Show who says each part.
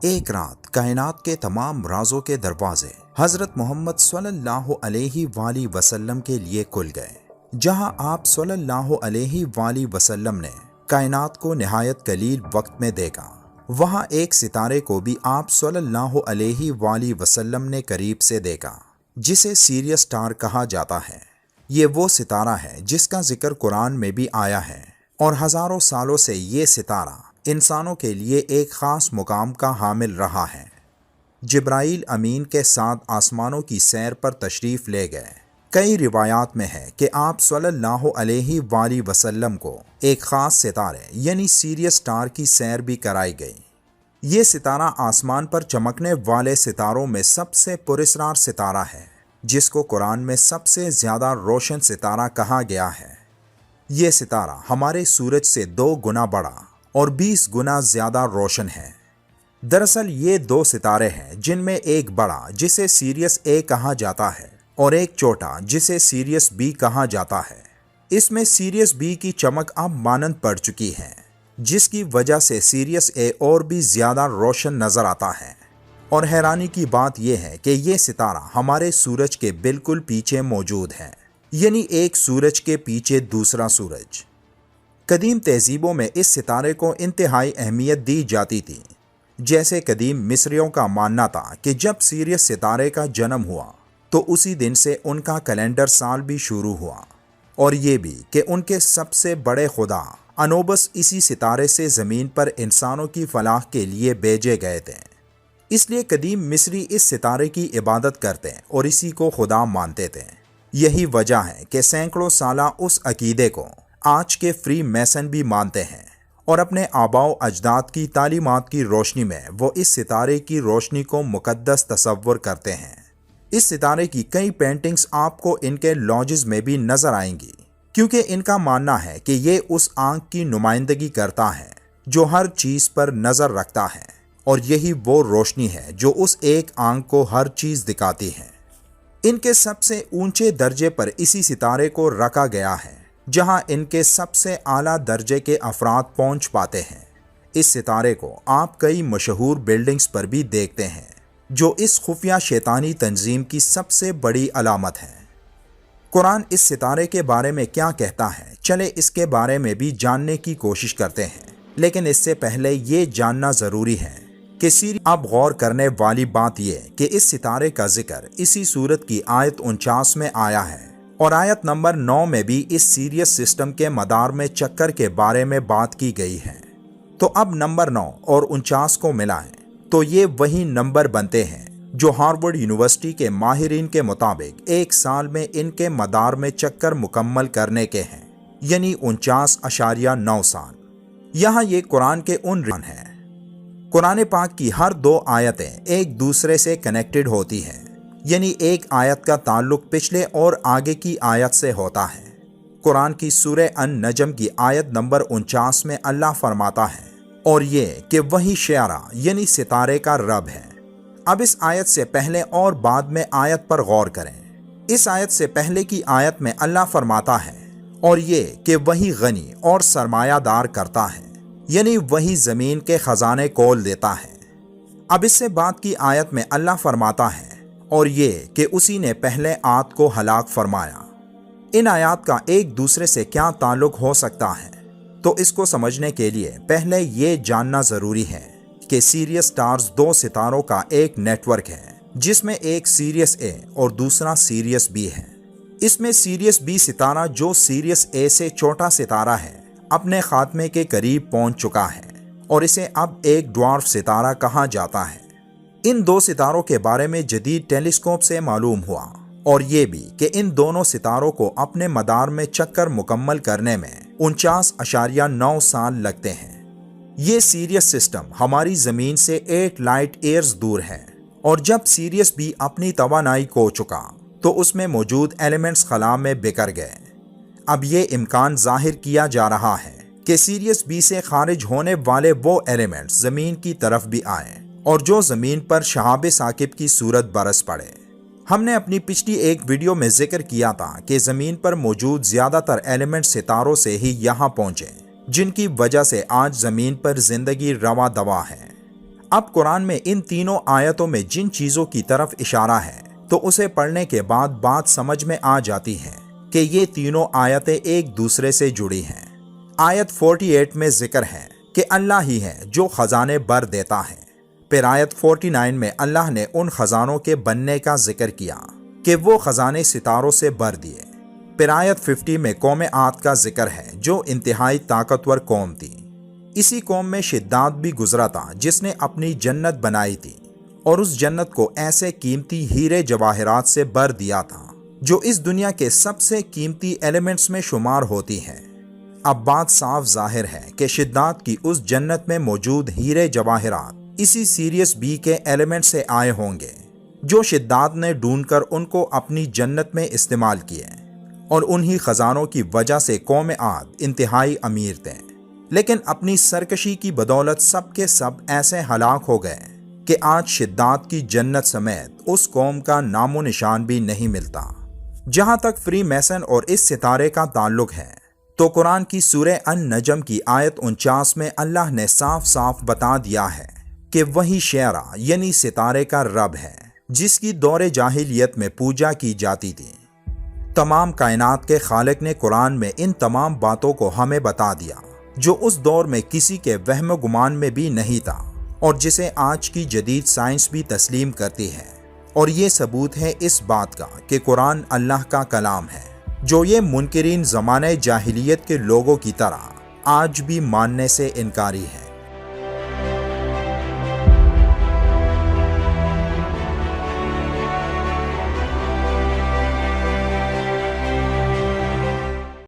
Speaker 1: ایک رات کائنات کے تمام رازوں کے دروازے حضرت محمد صلی اللہ علیہ وآلہ وسلم کے لیے کھل گئے۔ جہاں آپ صلی اللہ علیہ وآلہ وسلم نے کائنات کو نہایت قلیل وقت میں دیکھا، وہاں ایک ستارے کو بھی آپ صلی اللہ علیہ وآلہ وسلم نے قریب سے دیکھا، جسے سیریس اسٹار کہا جاتا ہے۔ یہ وہ ستارہ ہے جس کا ذکر قرآن میں بھی آیا ہے، اور ہزاروں سالوں سے یہ ستارہ انسانوں کے لیے ایک خاص مقام کا حامل رہا ہے۔ جبرائیل امین کے ساتھ آسمانوں کی سیر پر تشریف لے گئے۔ کئی روایات میں ہے کہ آپ صلی اللہ علیہ وآلہ وسلم کو ایک خاص ستارے یعنی سیریس اسٹار کی سیر بھی کرائی گئی۔ یہ ستارہ آسمان پر چمکنے والے ستاروں میں سب سے پراسرار ستارہ ہے، جس کو قرآن میں سب سے زیادہ روشن ستارہ کہا گیا ہے۔ یہ ستارہ ہمارے سورج سے 2 گنا بڑا اور 20 گنا زیادہ روشن ہے۔ دراصل یہ 2 ستارے ہیں، جن میں ایک بڑا جسے سیریس اے کہا جاتا ہے اور ایک چھوٹا جسے سیریس بی کہا جاتا ہے۔ اس میں سیریس بی کی چمک اب مانند پڑ چکی ہے، جس کی وجہ سے سیریس اے اور بھی زیادہ روشن نظر آتا ہے۔ اور حیرانی کی بات یہ ہے کہ یہ ستارہ ہمارے سورج کے بالکل پیچھے موجود ہے، یعنی ایک سورج کے پیچھے دوسرا سورج۔ قدیم تہذیبوں میں اس ستارے کو انتہائی اہمیت دی جاتی تھی۔ جیسے قدیم مصریوں کا ماننا تھا کہ جب سیریس ستارے کا جنم ہوا تو اسی دن سے ان کا کیلنڈر سال بھی شروع ہوا، اور یہ بھی کہ ان کے سب سے بڑے خدا انوبس اسی ستارے سے زمین پر انسانوں کی فلاح کے لیے بھیجے گئے تھے۔ اس لیے قدیم مصری اس ستارے کی عبادت کرتے اور اسی کو خدا مانتے تھے۔ یہی وجہ ہے کہ سینکڑوں سالہ اس عقیدے کو آج کے فری میسن بھی مانتے ہیں، اور اپنے آباء و اجداد کی تعلیمات کی روشنی میں وہ اس ستارے کی روشنی کو مقدس تصور کرتے ہیں۔ اس ستارے کی کئی پینٹنگز آپ کو ان کے لاجز میں بھی نظر آئیں گی، کیونکہ ان کا ماننا ہے کہ یہ اس آنکھ کی نمائندگی کرتا ہے جو ہر چیز پر نظر رکھتا ہے، اور یہی وہ روشنی ہے جو اس ایک آنکھ کو ہر چیز دکھاتی ہے۔ ان کے سب سے اونچے درجے پر اسی ستارے کو رکھا گیا ہے، جہاں ان کے سب سے اعلیٰ درجے کے افراد پہنچ پاتے ہیں۔ اس ستارے کو آپ کئی مشہور بلڈنگز پر بھی دیکھتے ہیں، جو اس خفیہ شیطانی تنظیم کی سب سے بڑی علامت ہے۔ قرآن اس ستارے کے بارے میں کیا کہتا ہے، چلے اس کے بارے میں بھی جاننے کی کوشش کرتے ہیں۔ لیکن اس سے پہلے یہ جاننا ضروری ہے کہ اب غور کرنے والی بات یہ کہ اس ستارے کا ذکر اسی سورت کی آیت 49 میں آیا ہے، اور آیت نمبر 9 میں بھی اس سیریس سسٹم کے مدار میں چکر کے بارے میں بات کی گئی ہے۔ تو اب نمبر 9 اور 49 کو ملائیں تو یہ وہی نمبر بنتے ہیں جو ہارورڈ یونیورسٹی کے ماہرین کے مطابق ایک سال میں ان کے مدار میں چکر مکمل کرنے کے ہیں، یعنی 49.9 سال۔ یہاں یہ قرآن کے رن ہیں۔ قرآن پاک کی ہر 2 آیتیں ایک دوسرے سے کنیکٹڈ ہوتی ہیں، یعنی ایک آیت کا تعلق پچھلے اور آگے کی آیت سے ہوتا ہے۔ قرآن کی سورہ النجم کی آیت نمبر 49 میں اللہ فرماتا ہے، اور یہ کہ وہی شعرا یعنی ستارے کا رب ہے۔ اب اس آیت سے پہلے اور بعد میں آیت پر غور کریں۔ اس آیت سے پہلے کی آیت میں اللہ فرماتا ہے، اور یہ کہ وہی غنی اور سرمایہ دار کرتا ہے، یعنی وہی زمین کے خزانے کھول دیتا ہے۔ اب اس سے بعد کی آیت میں اللہ فرماتا ہے، اور یہ کہ اسی نے پہلے عاد کو ہلاک فرمایا۔ ان آیات کا ایک دوسرے سے کیا تعلق ہو سکتا ہے؟ تو اس کو سمجھنے کے لیے پہلے یہ جاننا ضروری ہے کہ سیریس سٹارز 2 ستاروں کا ایک نیٹ ورک ہے، جس میں ایک سیریس اے اور دوسرا سیریس بی ہے۔ اس میں سیریس بی ستارہ جو سیریس اے سے چھوٹا ستارہ ہے، اپنے خاتمے کے قریب پہنچ چکا ہے، اور اسے اب ایک ڈوارف ستارہ کہا جاتا ہے۔ ان 2 ستاروں کے بارے میں جدید ٹیلیسکوپ سے معلوم ہوا، اور یہ بھی کہ ان دونوں ستاروں کو اپنے مدار میں چکر مکمل کرنے میں 49.9 سال لگتے ہیں۔ یہ سیریس سسٹم ہماری زمین سے 8 لائٹ ایئرز دور ہے، اور جب سیریس بھی اپنی توانائی کھو چکا تو اس میں موجود ایلیمنٹس خلا میں بکھر گئے۔ اب یہ امکان ظاہر کیا جا رہا ہے کہ سیریس بی سے خارج ہونے والے وہ ایلیمنٹس زمین کی طرف بھی آئیں، اور جو زمین پر شہاب ثاقب کی صورت برس پڑے۔ ہم نے اپنی پچھلی ایک ویڈیو میں ذکر کیا تھا کہ زمین پر موجود زیادہ تر ایلیمنٹ ستاروں سے ہی یہاں پہنچے، جن کی وجہ سے آج زمین پر زندگی رواں دواں ہے۔ اب قرآن میں ان تینوں آیتوں میں جن چیزوں کی طرف اشارہ ہے تو اسے پڑھنے کے بعد بات سمجھ میں آ جاتی ہے کہ یہ تینوں آیتیں ایک دوسرے سے جڑی ہیں۔ آیت 48 میں ذکر ہے کہ اللہ ہی ہے جو خزانے بر دیتا ہے۔ پھر آیت 49 میں اللہ نے ان خزانوں کے بننے کا ذکر کیا کہ وہ خزانے ستاروں سے بر دیے۔ پھر آیت 50 میں قوم عاد کا ذکر ہے جو انتہائی طاقتور قوم تھی۔ اسی قوم میں شداد بھی گزرا تھا جس نے اپنی جنت بنائی تھی اور اس جنت کو ایسے قیمتی ہیرے جواہرات سے بر دیا تھا جو اس دنیا کے سب سے قیمتی ایلیمنٹس میں شمار ہوتی ہیں۔ اب بات صاف ظاہر ہے کہ شداد کی اس جنت میں موجود ہیرے جواہرات اسی سیریس بی کے ایلیمنٹ سے آئے ہوں گے جو شداد نے ڈھونڈ کر ان کو اپنی جنت میں استعمال کیے، اور انہی خزانوں کی وجہ سے قوم عاد انتہائی امیر تھے، لیکن اپنی سرکشی کی بدولت سب کے سب ایسے ہلاک ہو گئے کہ آج شداد کی جنت سمیت اس قوم کا نام و نشان بھی نہیں ملتا۔ جہاں تک فری میسن اور اس ستارے کا تعلق ہے تو قرآن کی سورہ النجم کی آیت 49 میں اللہ نے صاف صاف بتا دیا ہے کہ وہی شعرا یعنی ستارے کا رب ہے جس کی دور جاہلیت میں پوجا کی جاتی تھی۔ تمام کائنات کے خالق نے قرآن میں ان تمام باتوں کو ہمیں بتا دیا جو اس دور میں کسی کے وہم و گمان میں بھی نہیں تھا، اور جسے آج کی جدید سائنس بھی تسلیم کرتی ہے، اور یہ ثبوت ہے اس بات کا کہ قرآن اللہ کا کلام ہے جو یہ منکرین زمانہ جاہلیت کے لوگوں کی طرح آج بھی ماننے سے انکاری ہے۔